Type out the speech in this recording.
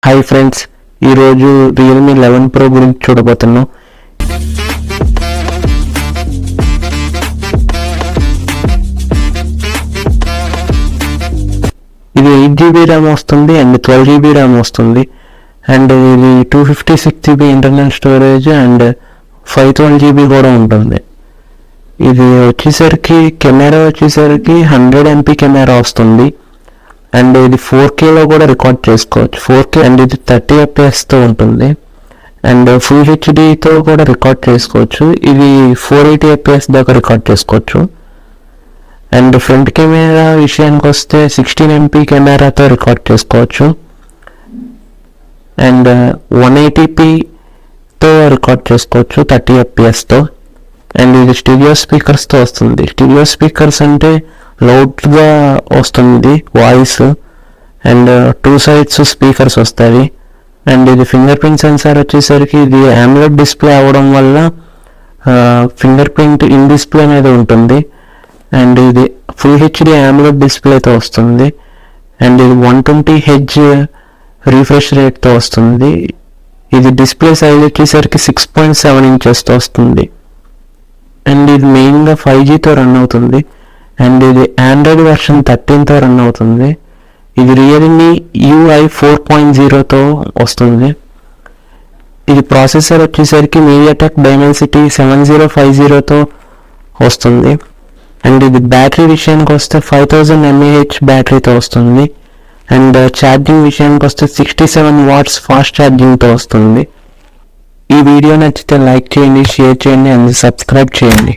Hi friends, ఈరోజు Realme 11 Pro గురించి చూడబోతున్నాం. ఇది 8GB ర్యామ్ వస్తుంది అండ్ 12GB ర్యామ్ వస్తుంది. అండ్ ఇది 256GB internal storage and 512GB కూడా ఉంటుంది. ఇది వచ్చేసరికి కెమెరా 100MP కెమెరా వస్తుంది. అండ్ ఇది 4Kలో కూడా రికార్డ్ చేసుకోవచ్చు. 4K అండ్ ఇది 30 FPS ఉంటుంది. అండ్ ఫుల్ హెచ్డితో కూడా రికార్డ్ చేసుకోవచ్చు. ఇది 480 FPS దాకా రికార్డ్ చేసుకోవచ్చు. అండ్ ఫ్రంట్ కెమెరా విషయానికి వస్తే 16MP కెమెరాతో రికార్డ్ చేసుకోవచ్చు. అండ్ 180pతో రికార్డ్ చేసుకోవచ్చు 30 FPSతో. అండ్ ఇది స్టీరియో స్పీకర్స్తో వస్తుంది. స్టీరియో స్పీకర్స్ అంటే లౌడ్గా వస్తుంది వాయిస్. అండ్ 2 sides స్పీకర్స్ వస్తాయి. అండ్ ఇది ఫింగర్ ప్రింట్ సెన్సార్ వచ్చేసరికి ఇది AMOLED డిస్ప్లే అవ్వడం వల్ల ఫింగర్ ప్రింట్ ఇన్ డిస్ప్లే మీద ఉంటుంది. అండ్ ఇది ఫుల్ హెచ్డి AMOLED డిస్ప్లేతో వస్తుంది. అండ్ ఇది 120Hz రిఫ్రెష్ రేట్తో వస్తుంది. ఇది డిస్ప్లే సైజ్ వచ్చేసరికి 6.7 inchesతో వస్తుంది. అండ్ ఇది మెయిన్గా 5Gతో రన్ అవుతుంది. అండ్ ఇది ఆండ్రాయిడ్ వెర్షన్ 13తో రన్ అవుతుంది. ఇది రియల్మీ UI 4.0తో వస్తుంది. ఇది ప్రాసెసర్ వచ్చేసరికి MediaTek Dimensity 7050తో వస్తుంది. అండ్ ఇది బ్యాటరీ విషయానికి వస్తే 5000 mAh బ్యాటరీతో వస్తుంది. అండ్ ఛార్జింగ్ విషయానికి వస్తే 67 watts ఫాస్ట్ ఛార్జింగ్తో వస్తుంది. ఈ వీడియో నచ్చితే లైక్ చేయండి, షేర్ చేయండి అండ్ సబ్స్క్రైబ్ చేయండి.